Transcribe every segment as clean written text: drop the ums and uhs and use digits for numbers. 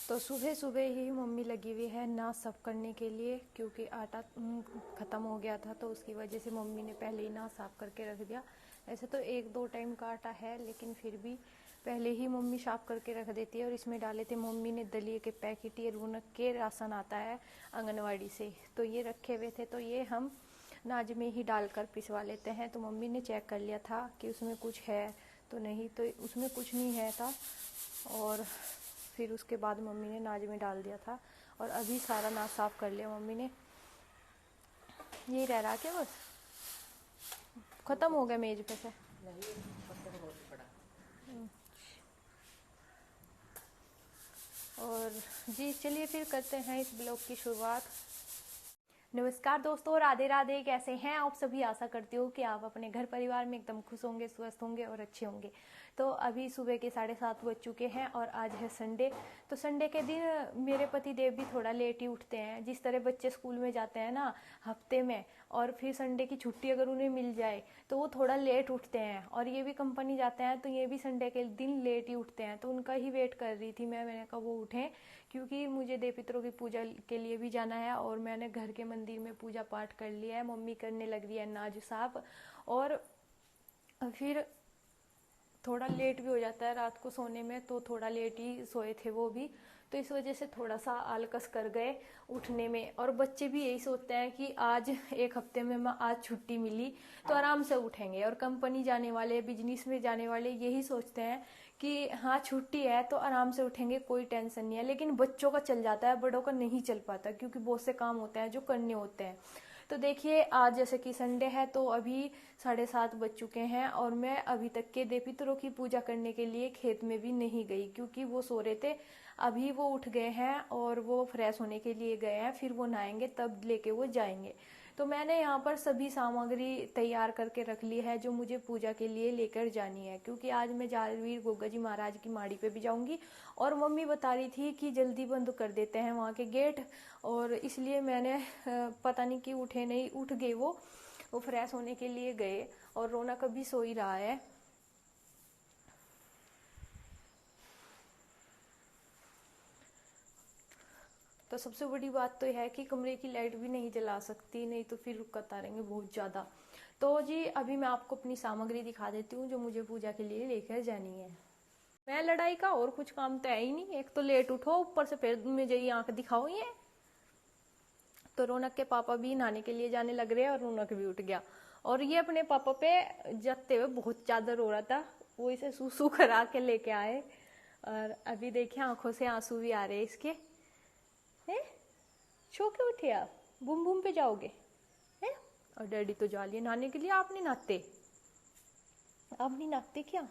तो सुबह सुबह ही मम्मी लगी हुई है नाश्ता साफ करने के लिए, क्योंकि आटा ख़त्म हो गया था तो उसकी वजह से मम्मी ने पहले ही नाश्ता साफ करके रख दिया। ऐसे तो एक दो टाइम का आटा है, लेकिन फिर भी पहले ही मम्मी साफ करके रख देती है। और इसमें डाले थे मम्मी ने दलिए के पैकेट, ये रौनक के राशन आता है आंगनवाड़ी से, तो ये रखे हुए थे। तो ये हम नाज में ही डालकर पिसवा लेते हैं। तो मम्मी ने चेक कर लिया था कि उसमें कुछ है तो नहीं, तो उसमें कुछ नहीं है था। और फिर उसके बाद मम्मी ने नाज में डाल दिया था। और अभी सारा नाज साफ कर लिया मम्मी ने। यही रह रहा क्या बस? खत्म हो गया मेज पे से? और जी चलिए फिर करते हैं इस ब्लॉग की शुरुआत। नमस्कार दोस्तों, राधे राधे। कैसे हैं आप सभी? आशा करती हूँ कि आप अपने घर परिवार में एकदम खुश होंगे, स्वस्थ होंगे और अच्छे होंगे। तो अभी सुबह के 7:30 बज चुके हैं और आज है संडे। तो संडे के दिन मेरे पति देव भी थोड़ा लेट ही उठते हैं। जिस तरह बच्चे स्कूल में जाते हैं ना हफ्ते में, और फिर संडे की छुट्टी अगर उन्हें मिल जाए तो वो थोड़ा लेट उठते हैं। और ये भी कंपनी जाते हैं तो ये भी संडे के दिन लेट ही उठते हैं। तो उनका ही वेट कर रही थी मैंने कहा वो उठें, क्योंकि मुझे देव पितरों की पूजा के लिए भी जाना है। और मैंने घर के मंदिर में पूजा पाठ कर लिया है। मम्मी करने लग रही है नाज साफ। और फिर थोड़ा लेट भी हो जाता है रात को सोने में, तो थोड़ा लेट ही सोए थे वो भी, तो इस वजह से थोड़ा सा आलकस कर गए उठने में। और बच्चे भी यही सोचते हैं कि आज एक हफ्ते में मैं आज छुट्टी मिली तो आराम से उठेंगे। और कंपनी जाने वाले, बिजनेस में जाने वाले यही सोचते हैं कि हाँ छुट्टी है तो आराम से उठेंगे, कोई टेंशन नहीं है। लेकिन बच्चों का चल जाता है, बड़ों का नहीं चल पाता, क्योंकि बहुत से काम होते हैं जो करने होते हैं। तो देखिए आज जैसे कि संडे है तो अभी 7:30 बज चुके हैं और मैं अभी तक के देव पितरों की पूजा करने के लिए खेत में भी नहीं गई, क्योंकि वो सो रहे थे। अभी वो उठ गए हैं और वो फ्रेश होने के लिए गए हैं, फिर वो नहाएंगे तब लेके वो जाएंगे। तो मैंने यहाँ पर सभी सामग्री तैयार करके रख ली है जो मुझे पूजा के लिए लेकर जानी है, क्योंकि आज मैं जारवीर गोगा जी महाराज की माड़ी पे भी जाऊंगी। और मम्मी बता रही थी कि जल्दी बंद कर देते हैं वहाँ के गेट, और इसलिए मैंने पता नहीं कि उठे नहीं, उठ गए वो फ्रेश होने के लिए गए। और रौनक अभी सो ही रहा है। तो सबसे बड़ी बात तो यह है कि कमरे की लाइट भी नहीं जला सकती, नहीं तो फिर रुकत आ रहेंगे बहुत ज़्यादा। तो जी अभी मैं आपको अपनी सामग्री दिखा देती हूँ जो मुझे पूजा के लिए लेकर जानी है। मैं लड़ाई का और कुछ काम तो है ही नहीं, एक तो लेट उठो, ऊपर से फिर मुझे ये आंख दिखाओ ये। तो रौनक के पापा भी नहाने के लिए जाने लग रहे हैं और रौनक भी उठ गया। और ये अपने पापा पे जगते हुए बहुत ज्यादा रो रहा था, वो इसे सूसू करा के लेके आए। और अभी देखिए आंखों से आंसू भी आ रहे हैं इसके। हैं? सो के उठे आप? बूम बूम पे जाओगे? हैं? और डैडी तो जा लिए नहाने के लिए, आप नहीं नहाते? आप नहीं नहाते क्या?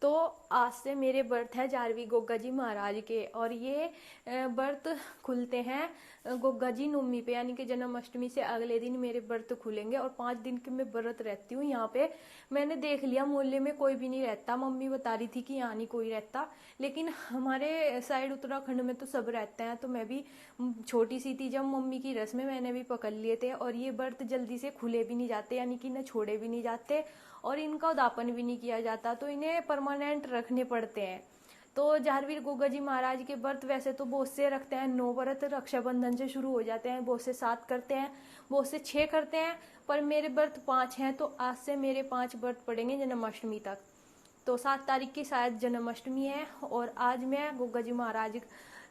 तो आज से मेरे व्रत है जारवी गोगा जी महाराज के, और ये व्रत खुलते हैं गोगा जी नवमी पे, यानी कि जन्माष्टमी से अगले दिन मेरे व्रत खुलेंगे। और 5 दिन के मैं व्रत रहती हूँ यहाँ पे। मैंने देख लिया मोहल्ले में कोई भी नहीं रहता, मम्मी बता रही थी कि यहाँ नहीं कोई रहता, लेकिन हमारे साइड उत्तराखंड में तो सब रहते हैं। तो मैं भी छोटी सी थी जब मम्मी की रस्में मैंने भी पकड़ लिए थे। और ये व्रत जल्दी से खुले भी नहीं जाते, यानी कि न छोड़े भी नहीं जाते और इनका उदापन भी नहीं किया जाता, तो इन्हें परमानेंट रखने पड़ते हैं। तो जारवीर गोगा जी महाराज के व्रत वैसे तो बहुत से रखते हैं, 9 व्रत रक्षाबंधन से शुरू हो जाते हैं, बहुत से 7 करते हैं, बहुत से 6 करते हैं, पर मेरे व्रत 5 हैं। तो आज से मेरे 5 व्रत पड़ेंगे जन्माष्टमी तक। तो 7 तारीख की शायद जन्माष्टमी है। और आज मैं गोगा जी महाराज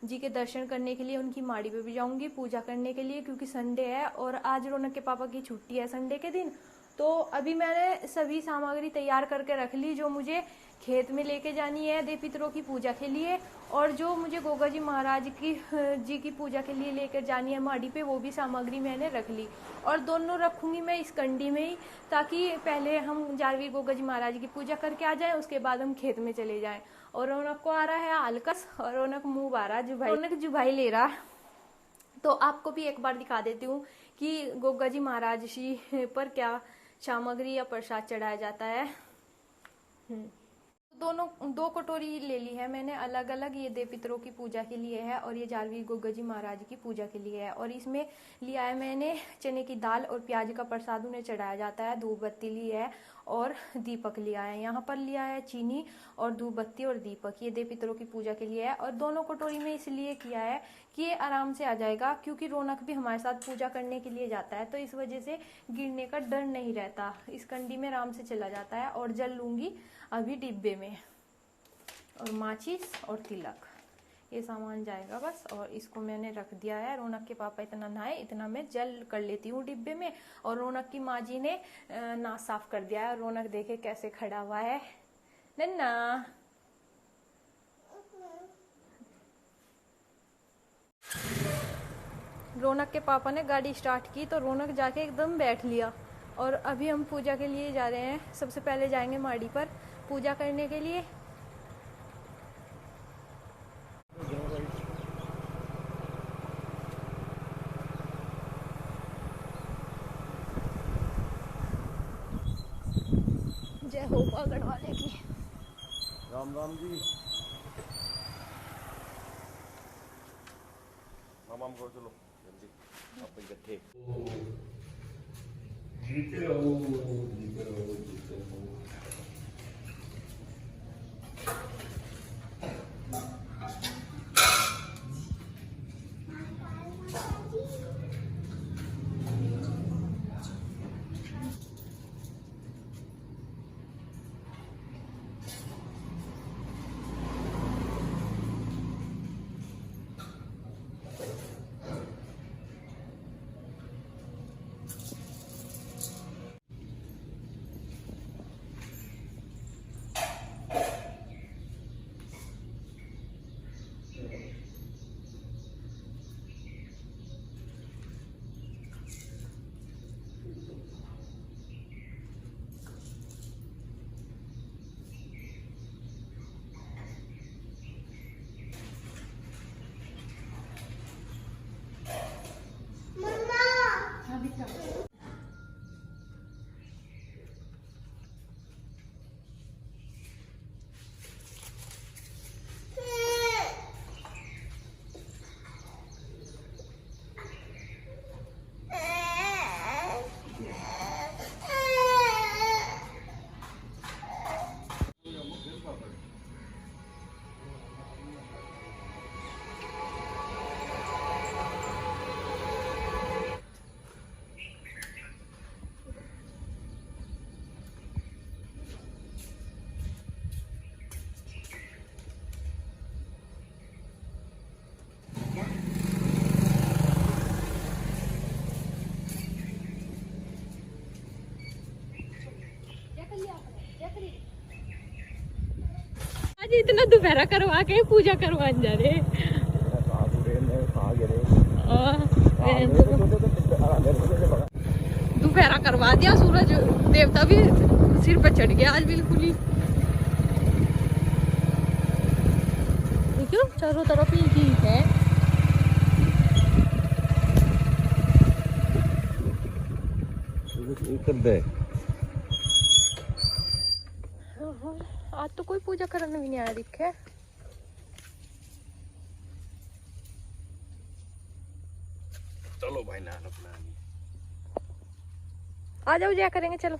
जी के दर्शन करने के लिए उनकी माड़ी पे भी जाऊंगी पूजा करने के लिए, क्योंकि संडे है और आज रौनक के पापा की छुट्टी है संडे के दिन। तो अभी मैंने सभी सामग्री तैयार करके रख ली जो मुझे खेत में लेके जानी है देव पितरों की पूजा के लिए, और जो मुझे गोगा जी महाराज की पूजा के लिए लेकर जानी है माड़ी पे, वो भी सामग्री मैंने रख ली। और दोनों रखूंगी मैं इस कंडी में ही, ताकि पहले हम जारवीर गोगा जी महाराज की पूजा करके आ जाएं, उसके बाद हम खेत में चले जाएं। और रौनक को आ रहा है आलकस, और रौनक मुंह बारा जुभाई, रौनक जुभाई ले रहा। तो आपको भी एक बार दिखा देती हूँ कि गोगा जी महाराज जी पर क्या सामग्री या प्रसाद चढ़ाया जाता है। दोनों 2 कटोरी ले ली है मैंने अलग अलग, ये देव पितरों की पूजा के लिए है और ये जारवीर गोगा जी महाराज की पूजा के लिए है। और इसमें लिया है मैंने चने की दाल और प्याज का प्रसाद उन्हें चढ़ाया जाता है, धूप बत्ती ली है। और दीपक लिया है। यहाँ पर लिया है चीनी और धूप बत्ती और दीपक, ये देव पितरों की पूजा के लिए है। और दोनों कटोरी में इसलिए किया है कि ये आराम से आ जाएगा, क्योंकि रौनक भी हमारे साथ पूजा करने के लिए जाता है, तो इस वजह से गिरने का डर नहीं रहता, इस कंडी में आराम से चला जाता है। और जल लूंगी अभी डिब्बे में, और माचिस और तिलक, ये सामान जाएगा बस। और इसको मैंने रख दिया है। रौनक के पापा इतना नहाए, इतना मैं जल कर लेती हूँ डिब्बे में। और रौनक की माँ जी ने नाक साफ कर दिया है। रौनक देखे कैसे खड़ा हुआ है, नन्ना। रौनक के पापा ने गाड़ी स्टार्ट की तो रौनक जाके एकदम बैठ लिया। और अभी हम पूजा के लिए जा रहे हैं। सबसे पहले जाएंगे माड़ी पर पूजा करने के लिए। जय हो पागड़ वाले की। राम राम जी। माम करो, चलो जल्दी आप इकट्ठे। जीते रहो, जीते रहो, जीते रहो। आज इतना दोपहरा करवा के पूजा करवाने जा रहे। दोपहरा करवा दिया, सूरज देवता भी सिर पे चढ़ गया आज बिल्कुल ही। देखो चारों तरफ ही है। आज तो कोई पूजा करने भी नहीं आया दिखे। चलो भाई ना अपना आ जाओ, जया करेंगे चलो।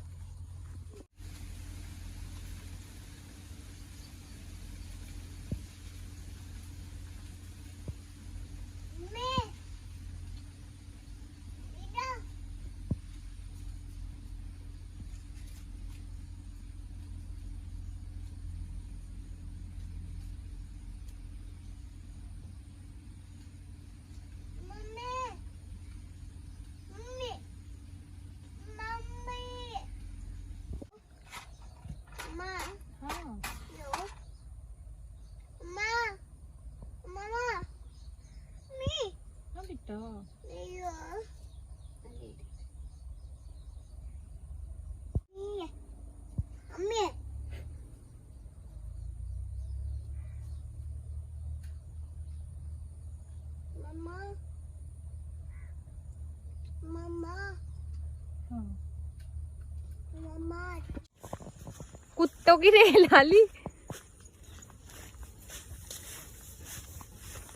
कुत्तों की रेल डाली,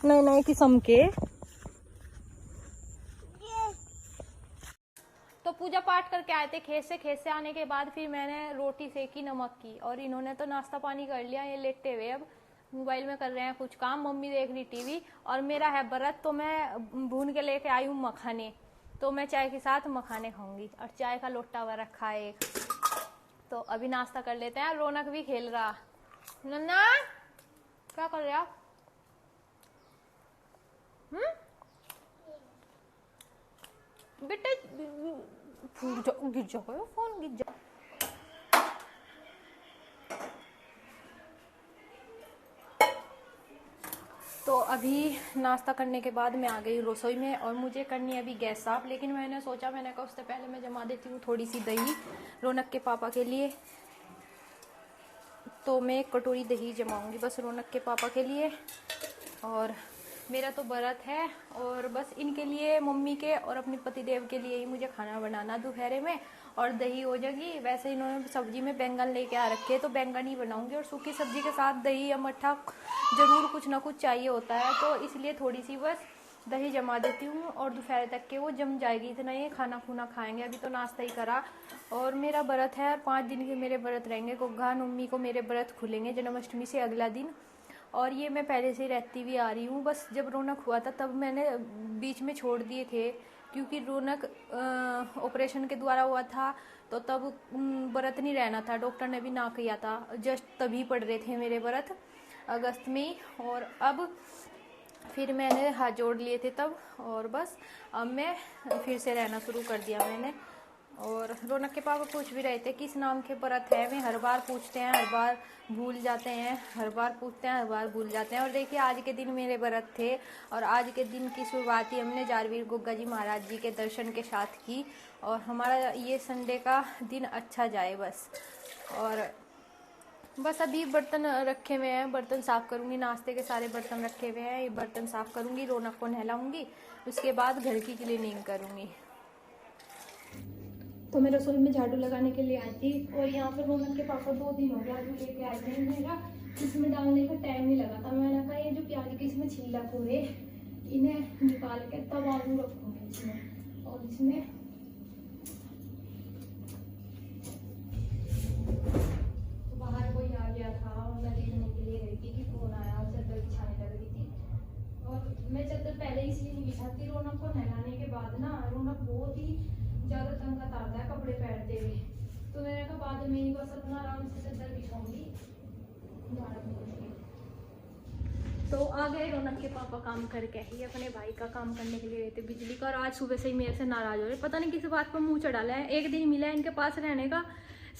नए नए किस्म के। तो पूजा पाठ करके आए थे खेत से आने के बाद फिर मैंने रोटी सेकी नमक की, और इन्होंने तो नाश्ता पानी कर लिया, ये लेटे हुए अब मोबाइल में कर रहे हैं कुछ काम, मम्मी देख रही टीवी, और मेरा है व्रत तो मैं भून के लेके आई हूँ मखाने, तो मैं चाय के साथ मखाने खाऊंगी, और चाय का लोटा हुआ रखा है एक। तो अभी नाश्ता कर लेते हैं। रौनक भी खेल रहा। नन्ना क्या कर रहे आप? बेटे गिर जाओ, फोन गिर जाओ। तो अभी नाश्ता करने के बाद मैं आ गई रसोई में, और मुझे करनी है अभी गैस साफ, लेकिन मैंने सोचा, मैंने कहा उससे पहले मैं जमा देती हूँ थोड़ी सी दही रौनक के पापा के लिए। तो मैं एक कटोरी दही जमाऊंगी बस रौनक के पापा के लिए, और मेरा तो व्रत है, और बस इनके लिए, मम्मी के और अपने पतिदेव के लिए ही मुझे खाना बनाना दोपहर में, और दही हो जाएगी। वैसे इन्होंने सब्जी में बैंगन लेके आ रखे हैं, तो बैंगन ही बनाऊंगी, और सूखी सब्जी के साथ दही या मट्ठा जरूर कुछ ना कुछ चाहिए होता है, तो इसलिए थोड़ी सी बस दही जमा देती हूँ, और दोपहर तक के वो जम जाएगी। इतना ये खाना खुना खाएंगे, अभी तो नाश्ता ही करा। और मेरा व्रत है, 5 दिन के मेरे व्रत रहेंगे। गोगा नवमी को मेरे व्रत खुलेंगे, जन्माष्टमी से अगला दिन, और ये मैं पहले से रहती भी आ रही हूँ। बस जब रौनक हुआ था तब मैंने बीच में छोड़ दिए थे, क्योंकि रौनक ऑपरेशन के द्वारा हुआ था, तो तब व्रत नहीं रहना था, डॉक्टर ने भी ना किया था, जस्ट तभी पड़ रहे थे मेरे व्रत अगस्त में। और अब फिर मैंने हाथ जोड़ लिए थे तब, और बस अब मैं फिर से रहना शुरू कर दिया मैंने। और रौनक के पापा पूछ भी रहे थे किस नाम के व्रत है, मैं हर बार पूछते हैं, हर बार भूल जाते हैं, हर बार पूछते हैं, हर बार भूल जाते हैं। और देखिए आज के दिन मेरे व्रत थे, और आज के दिन की शुरुआत ही हमने जारवीर गोगा जी महाराज जी के दर्शन के साथ की, और हमारा ये संडे का दिन अच्छा जाए बस। और बस अभी बर्तन रखे हुए हैं, बर्तन साफ़ करूँगी, नाश्ते के सारे बर्तन रखे हुए हैं, ये बर्तन साफ़ करूँगी, रौनक को नहलाऊँगी, उसके बाद घर की क्लीनिंग करूँगी। तो मैं रसोई में झाड़ू लगाने के लिए आई थी, और यहाँ पर रौनक के पापा 2 दिन हो गया आलू लेके आए थे, मेरा इसमें डालने का टाइम नहीं लगा था। मैंने कहा ये जो प्याज के इसमें छिलका पूरे इन्हें निकाल के तब आलू रखूँगी इसमें, और इसमें बाहर कोई आ गया था, और मैं देखने के लिए गई थी कि फोन आया, और चादर बिछाने लग रही थी। और मैं चादर पहले इसलिए नहीं बिछाती, रौनक को नहलाने के बाद ना रौनक बहुत ही ज़्यादा तंग आता है कपड़े पहनते हुए, तो मैंने कहा बाद में ही बस अपना आराम से चादर बिछाऊंगी। तो आ गए रौनक के पापा काम करके, ये अपने भाई का काम करने के लिए गए थे बिजली का, और आज सुबह से ही मेरे से नाराज हो रहे, पता नहीं किस बात पर मुंह चढ़ा लिया है। एक दिन मिला है इनके पास रहने का,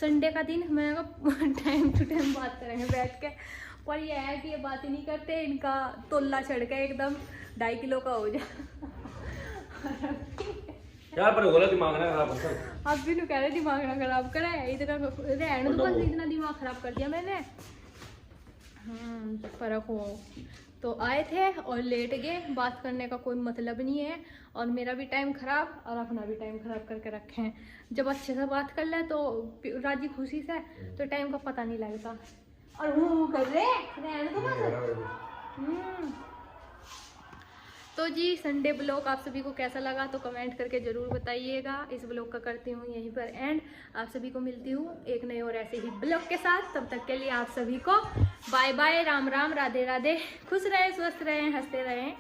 संडे का दिन, मैंने कहा टाइम टू टाइम बात करेंगे बैठ के, पर ये है कि ये बात ही नहीं करते, इनका तोला चढ़ के एकदम 2.5 किलो का हो जाए। यार पर बोला दिमाग ना खराब कर, आप भी कह रहे दिमाग ना खराब करे, इतना रहने दो बस, इतना दिमाग खराब कर दिया मैंने। फर्क हो। तो आए थे और लेट गए, बात करने का कोई मतलब नहीं है, और मेरा भी टाइम खराब और अपना भी टाइम खराब करके रखे हैं। जब अच्छे से बात कर ले तो राजी खुशी से, तो टाइम का पता नहीं लगता। और वो कर रहे रहने दो बस। तो जी संडे ब्लॉग आप सभी को कैसा लगा तो कमेंट करके ज़रूर बताइएगा। इस ब्लॉग का करती हूँ यहीं पर एंड, आप सभी को मिलती हूँ एक नए और ऐसे ही ब्लॉग के साथ। तब तक के लिए आप सभी को बाय बाय, राम राम, राधे राधे, खुश रहें, स्वस्थ रहें, हंसते रहें।